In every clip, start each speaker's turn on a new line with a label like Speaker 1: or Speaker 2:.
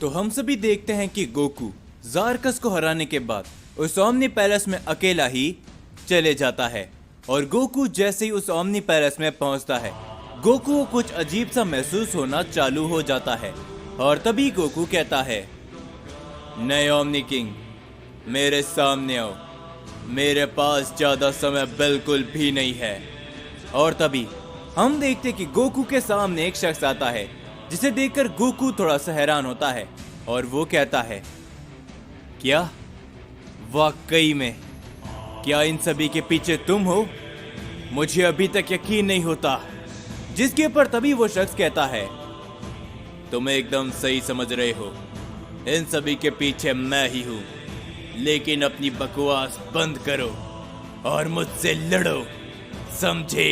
Speaker 1: तो हम सभी देखते हैं कि गोकू ज़ारकस को हराने के बाद उस ओमनी पैलेस में अकेला ही चले जाता है। और गोकू जैसे ही उस ओमनी पैलेस में पहुंचता है, गोकू को कुछ अजीब सा महसूस होना चालू हो जाता है। और तभी गोकू कहता है, नए ओमनी किंग, मेरे सामने आओ, मेरे पास ज्यादा समय बिल्कुल भी नहीं है। और तभी हम देखते कि गोकू के सामने एक शख्स आता है, जिसे देखकर गोकू थोड़ा सा हैरान होता है। और वो कहता है, क्या वाकई में क्या इन सभी के पीछे तुम हो? मुझे अभी तक यकीन नहीं होता। जिसके ऊपर तभी वो शख्स कहता है, तुम एकदम सही समझ रहे हो, इन सभी के पीछे मैं ही हूं। लेकिन अपनी बकवास बंद करो और मुझसे लड़ो, समझे?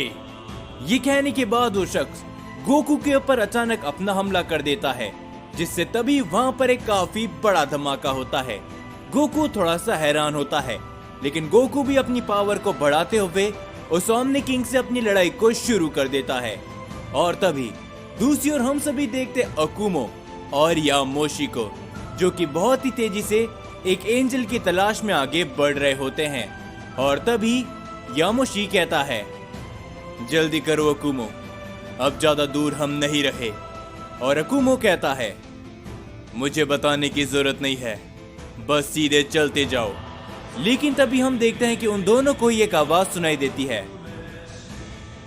Speaker 1: ये कहने के बाद वो शख्स गोकू के ऊपर अचानक अपना हमला कर देता है, जिससे तभी वहां पर एक काफी बड़ा धमाका होता है। गोकू थोड़ा सा हैरान होता है, लेकिन गोकू भी अपनी पावर को बढ़ाते हुए उस ओमनी किंग से अपनी लड़ाई को शुरू कर देता है। और तभी दूसरी ओर हम सभी देखते अकुमो और यामोशी को, जो कि बहुत ही तेजी से एक एंजल की तलाश में आगे बढ़ रहे होते हैं। और तभी यामोशी कहता है, जल्दी करो अकुमो, अब ज्यादा दूर हम नहीं रहे। और अकुमो कहता है, मुझे बताने की जरूरत नहीं है, बस सीधे चलते जाओ। लेकिन तभी हम देखते हैं कि उन दोनों को एक आवाज सुनाई देती है,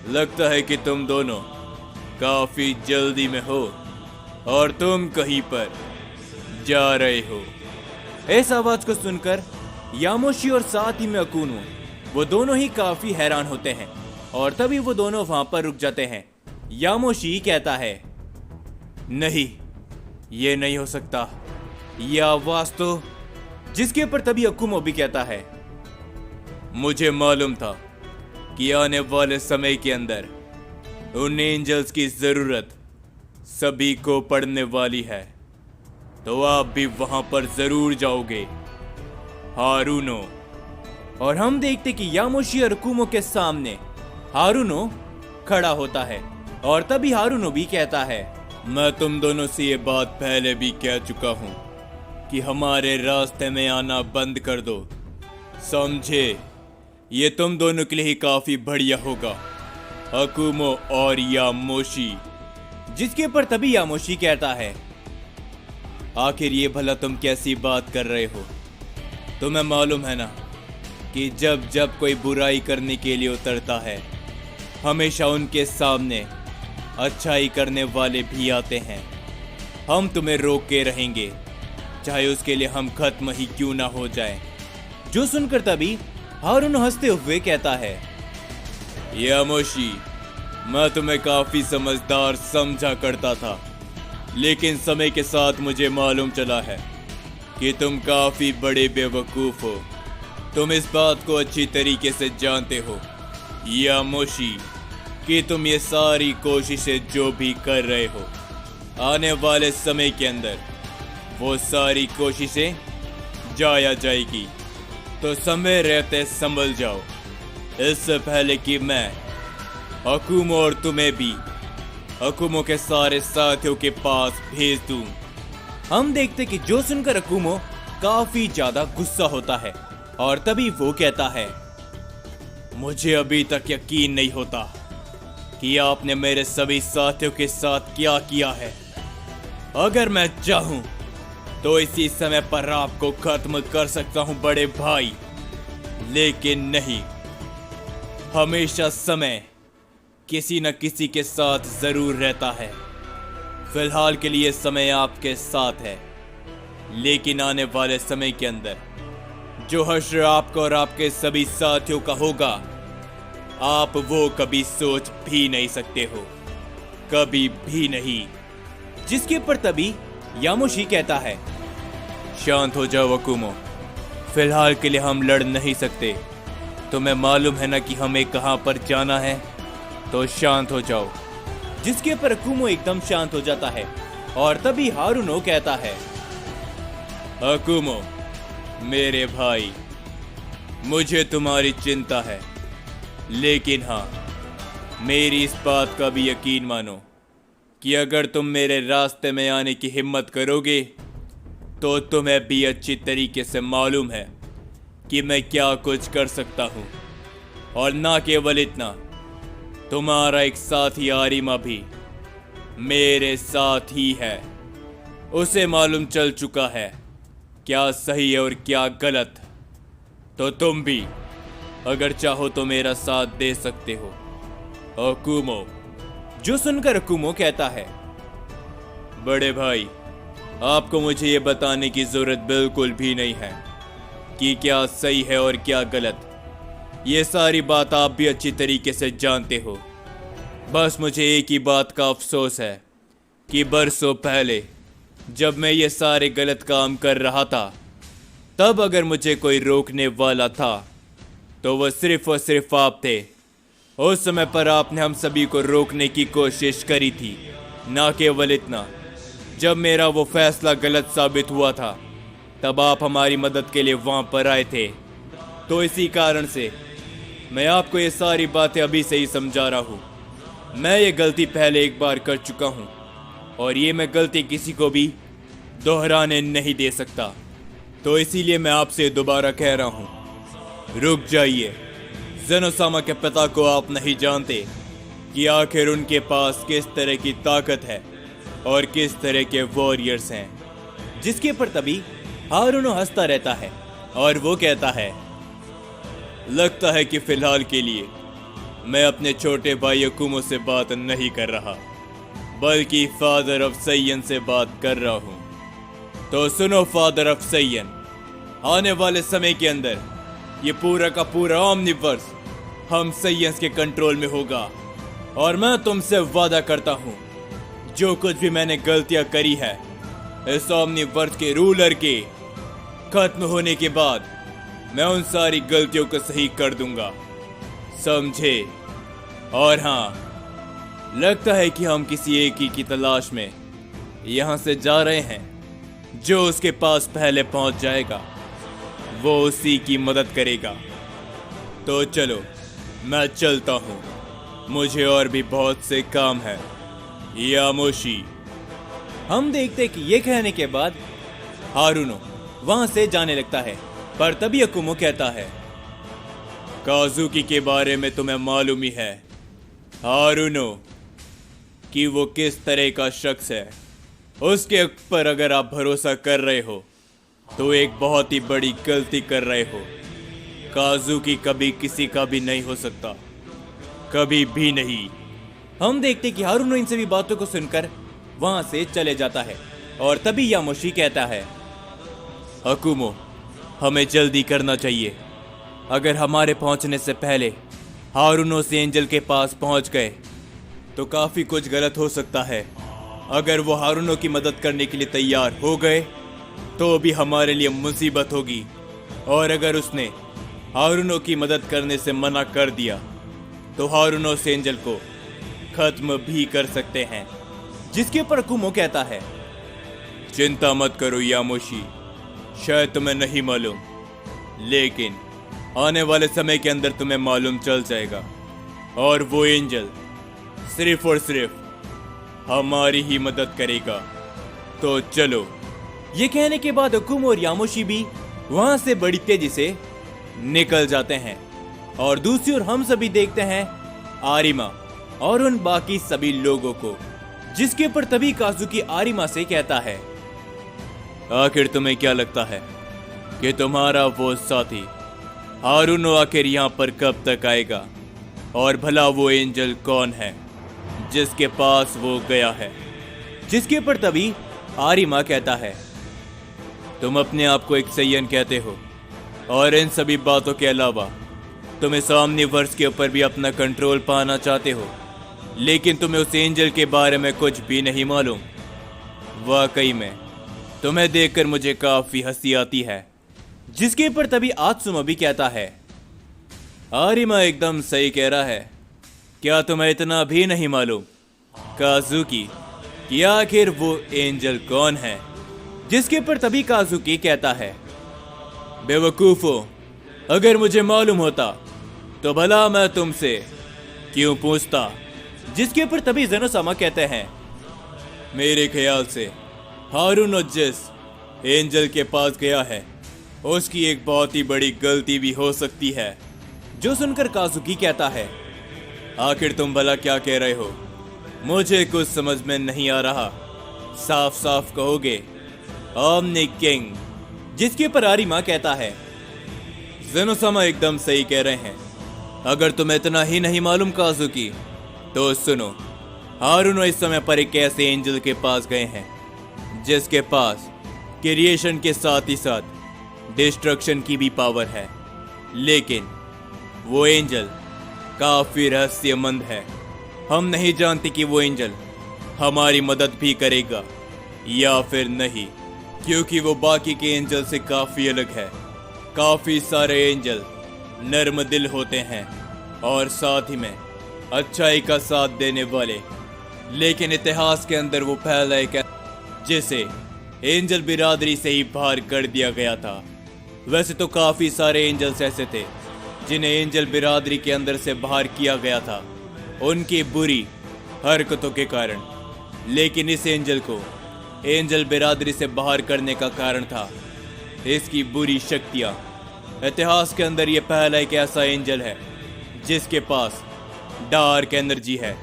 Speaker 1: लगता है कि तुम दोनों काफी जल्दी में हो और तुम कहीं पर जा रहे हो। इस आवाज को सुनकर यामोशी और साथ ही में अकुनो, वो दोनों ही काफी हैरान होते हैं। और तभी वो दोनों वहां पर रुक जाते हैं। यामोशी कहता है, नहीं, ये नहीं हो सकता, ये आवाज तो। जिसके ऊपर तभी अकुमो भी कहता है, मुझे मालूम था कि आने वाले समय के अंदर उन एंजल्स की जरूरत सभी को पड़ने वाली है, तो आप भी वहां पर जरूर जाओगे, हारुनो। और हम देखते कि यामोशी और अकुमो के सामने हारुनो खड़ा होता है। और तभी हारुनो भी कहता है, मैं तुम दोनों से ये बात पहले भी कह चुका हूं कि हमारे रास्ते में आना बंद कर दो, समझे? ये तुम दोनों के लिए ही काफी बढ़िया होगा, अकुमो और यामोशी। जिसके ऊपर तभी यामोशी कहता है, आखिर ये भला तुम कैसी बात कर रहे हो? तुम्हें मालूम है ना कि जब जब कोई बुराई करने के लिए उतरता है, हमेशा उनके सामने अच्छाई करने वाले भी आते हैं। हम तुम्हें रोक के रहेंगे, चाहे उसके लिए हम खत्म ही क्यों ना हो जाए। जो सुनकर तभी हारुनो हंसते हुए कहता है, यामोशी, मैं तुम्हें काफी समझदार समझा करता था, लेकिन समय के साथ मुझे मालूम चला है कि तुम काफी बड़े बेवकूफ हो। तुम इस बात को अच्छी तरीके से जानते हो यामोशी कि तुम ये सारी कोशिशें जो भी कर रहे हो, आने वाले समय के अंदर वो सारी कोशिशें जाया जाएगी। तो समय रहते संभल जाओ, इससे पहले कि मैं अकुमो और तुम्हें भी अकुमो के सारे साथियों के पास भेज दूं। हम देखते कि जो सुनकर अकुमो काफी ज्यादा गुस्सा होता है। और तभी वो कहता है, मुझे अभी तक यकीन नहीं होता कि आपने मेरे सभी साथियों के साथ क्या किया है। अगर मैं चाहूं तो इसी समय पर आपको खत्म कर सकता हूं बड़े भाई, लेकिन नहीं, हमेशा समय किसी न किसी के साथ जरूर रहता है। फिलहाल के लिए समय आपके साथ है, लेकिन आने वाले समय के अंदर जो हश्र आपका और आपके सभी साथियों का होगा, आप वो कभी सोच भी नहीं सकते हो, कभी भी नहीं। जिसके ऊपर तभी यामोशी कहता है, शांत हो जाओ अकुमो, फिलहाल के लिए हम लड़ नहीं सकते। तुम्हें मालूम है ना कि हमें कहां पर जाना है, तो शांत हो जाओ। जिसके ऊपर अकुमो एकदम शांत हो जाता है। और तभी हारुनो कहता है, अकुमो मेरे भाई, मुझे तुम्हारी चिंता है, लेकिन हाँ, मेरी इस बात का भी यकीन मानो कि अगर तुम मेरे रास्ते में आने की हिम्मत करोगे तो तुम्हें भी अच्छी तरीके से मालूम है कि मैं क्या कुछ कर सकता हूँ। और ना केवल इतना, तुम्हारा एक साथी आरिमा भी मेरे साथ ही है। उसे मालूम चल चुका है क्या सही है और क्या गलत। तो तुम भी अगर चाहो तो मेरा साथ दे सकते हो, अकुमो। जो सुनकर अकुमो कहता है, बड़े भाई, आपको मुझे ये बताने की जरूरत बिल्कुल भी नहीं है कि क्या सही है और क्या गलत। ये सारी बात आप भी अच्छी तरीके से जानते हो। बस मुझे एक ही बात का अफसोस है कि बरसों पहले जब मैं ये सारे गलत काम कर रहा था, तब अगर मुझे कोई रोकने वाला था तो वह सिर्फ और सिर्फ आप थे। उस समय पर आपने हम सभी को रोकने की कोशिश करी थी। ना केवल इतना, जब मेरा वो फैसला गलत साबित हुआ था तब आप हमारी मदद के लिए वहां पर आए थे। तो इसी कारण से मैं आपको ये सारी बातें अभी से ही समझा रहा हूँ। मैं ये गलती पहले एक बार कर चुका हूँ और ये मैं गलती किसी को भी दोहराने नहीं दे सकता। तो इसीलिए मैं आपसे दोबारा कह रहा हूँ, रुक जाइए। ज़ेनोसामा के पिता को आप नहीं जानते कि आखिर उनके पास किस तरह की ताकत है और किस तरह के वॉरियर्स हैं। जिसके पर तभी हारुनो हंसता रहता है और वो कहता है, लगता है कि फिलहाल के लिए मैं अपने छोटे भाई अकुमो से बात नहीं कर रहा, बल्कि फादर ऑफ सैयन से बात कर रहा हूँ। तो सुनो फादर ऑफ सैयन, आने वाले समय के अंदर ये पूरा का पूरा ओमनिवर्स हम सैयन्स के कंट्रोल में होगा। और मैं तुमसे वादा करता हूँ, जो कुछ भी मैंने गलतियाँ करी है इस ओमनिवर्स के रूलर के खत्म होने के बाद, मैं उन सारी गलतियों को सही कर दूंगा, समझे। और हाँ, लगता है कि हम किसी एक ही की तलाश में यहाँ से जा रहे हैं। जो उसके पास पहले पहुँच जाएगा वो उसी की मदद करेगा। तो चलो मैं चलता हूँ, मुझे और भी बहुत से काम है, यामोशी। हम देखते कि ये कहने के बाद हारुनो वहां से जाने लगता है। पर तभी अकुमो कहता है, काजुकी के बारे में तुम्हें मालूम ही है हारुनो कि वो किस तरह का शख्स है। उसके पर अगर आप भरोसा कर रहे हो तो एक बहुत ही बड़ी गलती कर रहे हो। काजुकी कभी किसी का भी नहीं हो सकता, कभी भी नहीं। हम देखते कि हारुनो इन सभी बातों को सुनकर वहां से चले जाता है। और तभी यामोशी कहता है, अकुमो, हमें जल्दी करना चाहिए। अगर हमारे पहुंचने से पहले हारुनो से एंजल के पास पहुंच गए तो काफ़ी कुछ गलत हो सकता है। अगर वो हारुनो की मदद करने के लिए तैयार हो गए तो भी हमारे लिए मुसीबत होगी। और अगर उसने हारुनो की मदद करने से मना कर दिया तो हारुनो से एंजल को खत्म भी कर सकते हैं। जिसके पर अकुमो कहता है, चिंता मत करो यामोशी, शायद तुम्हें नहीं मालूम, लेकिन आने वाले समय के अंदर तुम्हें मालूम चल जाएगा। और वो एंजल सिर्फ और सिर्फ हमारी ही मदद करेगा। तो चलो। ये कहने के बाद अकुमो और यामोशी भी वहां से बड़ी तेजी से निकल जाते हैं। और दूसरी ओर हम सभी देखते हैं आरिमा और उन बाकी सभी लोगों को। जिसके पर तभी काजुकी आरिमा से कहता है, आखिर तुम्हें क्या लगता है कि तुम्हारा वो साथी हारुनो आखिर यहाँ पर कब तक आएगा? और भला वो एंजल कौन है जिसके पास वो गया है? जिसके पर तभी आरिमा कहता है, तुम अपने आप को एक सैयन कहते हो और इन सभी बातों के अलावा तुम इस ओमनिवर्स के ऊपर भी अपना कंट्रोल पाना चाहते हो, लेकिन तुम्हें उस एंजल के बारे में कुछ भी नहीं मालूम। वाकई में तुम्हें देखकर मुझे काफी हंसी आती है। जिसके पर तभी आत्सुमा भी कहता है, आरिमा एकदम सही कह रहा है। क्या तुम्हें इतना भी नहीं मालूम काजुकी कि आखिर वो एंजल कौन है? जिसके पर तभी काजुकी कहता है, बेवकूफो, अगर मुझे मालूम होता तो भला मैं तुमसे क्यों पूछता? जिसके पर तभी ज़ेनोसामा कहते हैं, मेरे ख्याल से हारुनो जिस एंजल के पास गया है, उसकी एक बहुत ही बड़ी गलती भी हो सकती है। जो सुनकर काजुकी कहता है, आखिर तुम भला क्या कह रहे हो? मुझे कुछ समझ में नहीं आ रहा। साफ साफ कहोगे? Omni king. जिसके पर आरिमा कहता है, ज़ेनोसामा एकदम सही कह रहे हैं। अगर तुम्हें इतना ही नहीं मालूम काजुकी, तो सुनो। हारुनो इस समय पर एक ऐसे एंजल के पास गए हैं जिसके पास क्रिएशन के साथ ही साथ डिस्ट्रक्शन की भी पावर है, लेकिन वो एंजल काफी रहस्यमंद है। हम नहीं जानते कि वो एंजल हमारी मदद भी करेगा या फिर नहीं, क्योंकि वो बाकी के एंजल से काफी अलग है। काफी सारे एंजल नर्म दिल होते हैं और साथ ही में अच्छाई का साथ देने वाले, लेकिन इतिहास के अंदर वो पहला एक जिसे एंजल बिरादरी से ही बाहर कर दिया गया था। वैसे तो काफी सारे एंजल्स ऐसे थे जिन्हें एंजल बिरादरी के अंदर से बाहर किया गया था उनकी बुरी हरकतों के कारण, लेकिन इस एंजल को एंजल बिरादरी से बाहर करने का कारण था इसकी बुरी शक्तियां। इतिहास के अंदर ये पहला एक ऐसा एंजल है जिसके पास डार्क एनर्जी है,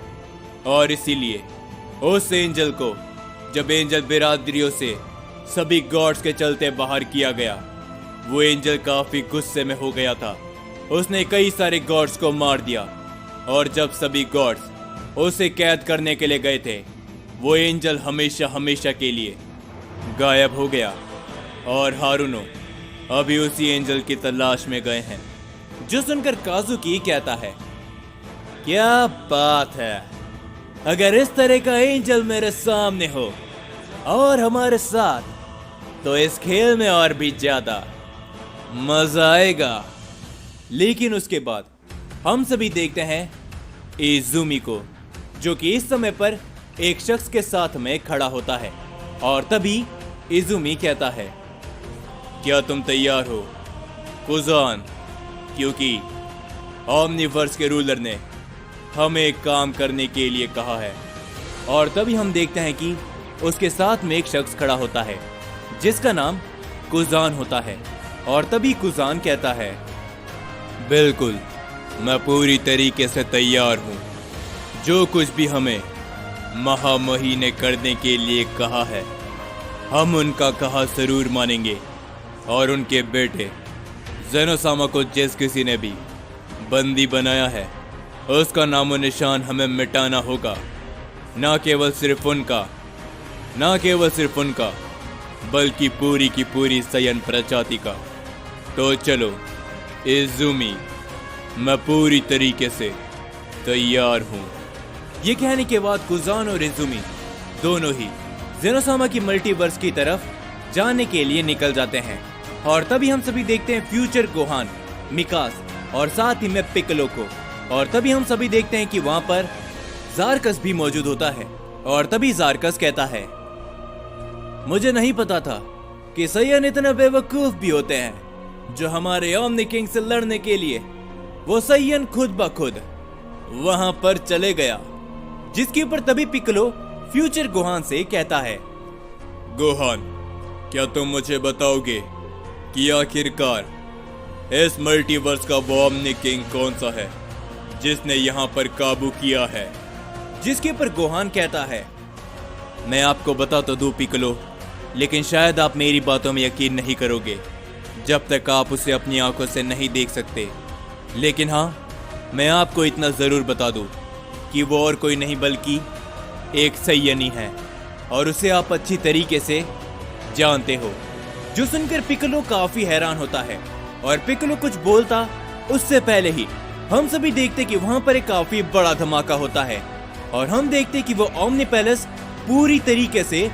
Speaker 1: और इसीलिए उस एंजल को जब एंजल बिरादरियों से सभी गॉड्स के चलते बाहर किया गया, वो एंजल काफी गुस्से में हो गया था। उसने कई सारे गॉड्स को मार दिया, और जब सभी गॉड्स उसे कैद करने के लिए गए थे, वो एंजल हमेशा हमेशा के लिए गायब हो गया। और हारुनो अभी उसी एंजल की तलाश में गए हैं। जो सुनकर काजुकी कहता है, क्या बात है, अगर इस तरह का एंजल मेरे सामने हो और हमारे साथ, तो इस खेल में और भी ज्यादा मजा आएगा। लेकिन उसके बाद हम सभी देखते हैं इजुमी को, जो कि इस समय पर एक शख्स के साथ में खड़ा होता है, और तभी इजुमी कहता है, क्या तुम तैयार हो कुजान? क्योंकि ओमनीवर्स के रूलर ने हमें एक काम करने के लिए कहा है। और तभी हम देखते हैं कि उसके साथ में एक शख्स खड़ा होता है जिसका नाम कुजान होता है, और तभी कुजान कहता है, बिल्कुल, मैं पूरी तरीके से तैयार हूँ। जो कुछ भी हमें महामही ने करने के लिए कहा है, हम उनका कहा जरूर मानेंगे। और उनके बेटे ज़ेनोसामा को जिस किसी ने भी बंदी बनाया है, उसका नामो निशान हमें मिटाना होगा। ना केवल सिर्फ उनका, बल्कि पूरी की पूरी सयन प्रजाति का। तो चलो इजुमी, मैं पूरी तरीके से तैयार हूँ। ये कहने के बाद कुजान और इजुमी दोनों ही ज़ेनोसामा की मल्टीवर्स की तरफ जाने के लिए निकल जाते हैं। और तभी हम सभी देखते हैं फ्यूचर गोहान, मिकास और साथ ही में पिकलो को। और तभी हम सभी देखते हैं कि वहां पर ज़ारकस भी मौजूद होता है। और तभी ज़ारकस कहता है, मुझे नहीं पता था कि सैयन इतने बेवकूफ भी होते हैं जो हमारे ओमनी किंग से लड़ने के लिए वो सैयन खुद ब खुद वहां पर चले गया। जिसके ऊपर तभी पिकलो फ्यूचर गोहान से कहता है, गोहान, क्या तुम मुझे बताओगे कि आखिरकार इस मल्टीवर्स का वो ओमनी किंग कौन सा है जिसने यहाँ पर काबू किया है? जिसके ऊपर गोहान कहता है, मैं आपको बता तो दूं पिकलो, लेकिन शायद आप मेरी बातों में यकीन नहीं करोगे जब तक आप उसे अपनी आंखों से नहीं देख सकते। लेकिन हाँ, मैं आपको इतना जरूर बता दूं कि वो और कोई नहीं बल्कि एक सैयन ही है, और उसे आप अच्छी तरीके से जानते हो। जो सुनकर पिकलो काफी हैरान होता है, और पिकलो कुछ बोलता उससे पहले ही हम सभी देखते कि वहां पर एक काफी बड़ा धमाका होता है, और हम देखते कि वो ओमनी पैलेस पूरी तरीके से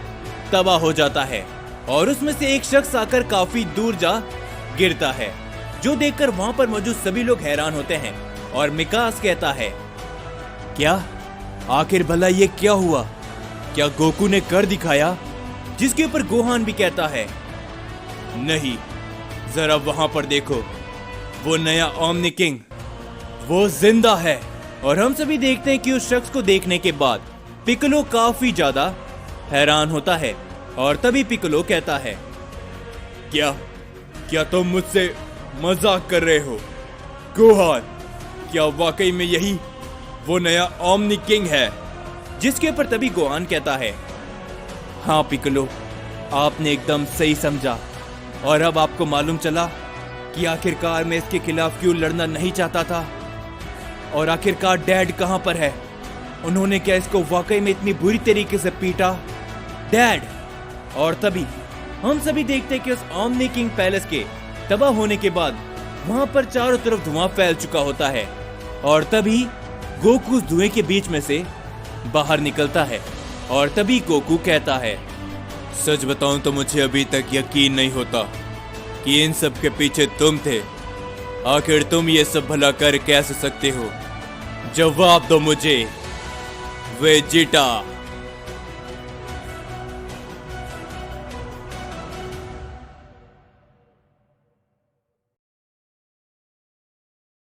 Speaker 1: तबाह हो जाता है, और उसमें से एक शख्स आकर काफी दूर जा गिरता है, जो देखकर वहां पर मौजूद सभी लोग हैरान होते हैं। और मिकास कहता है, क्या आखिर भला ये क्या हुआ? क्या गोकू ने कर दिखाया? जिसके ऊपर गोहान भी कहता है, नहीं, जरा वहां पर देखो, वो नया ओमनी किंग वो जिंदा है। और हम सभी देखते हैं कि उस शख्स को देखने के बाद पिकलो काफी ज्यादा हैरान होता है। और तभी पिकलो कहता है, क्या क्या तुम मुझसे मजाक कर रहे हो? गोहान, क्या वाकई में यही वो नया ओमनी किंग है? जिसके ऊपर तभी गोहान कहता है, हाँ पिक्कोलो, आपने एकदम सही समझा। और अब आपको मालूम चला कि आखिरकार मैं इसके खिलाफ क्यों लड़ना नहीं चाहता था। और आखिरकार डैड कहां पर है? उन्होंने क्या इसको वाकई में इतनी बुरी तरीके से पीटा? डैड! और तभी हम सभी देखते हैं कि उस ओमनी किंग पैलेस के तबाह होने के बाद वहां पर चारों तरफ धुआं फैल चुका होता है। और तभी गोकू उस धुएं के बीच में से बाहर निकलता है। और तभी गोकू कहता है, सच बताऊं तो मुझे अभी तक यकीन नहीं होता कि इन सब के पीछे तुम थे। आखिर तुम ये सब भला कर कैसे सकते हो? जवाब दो मुझे, वेजिटा।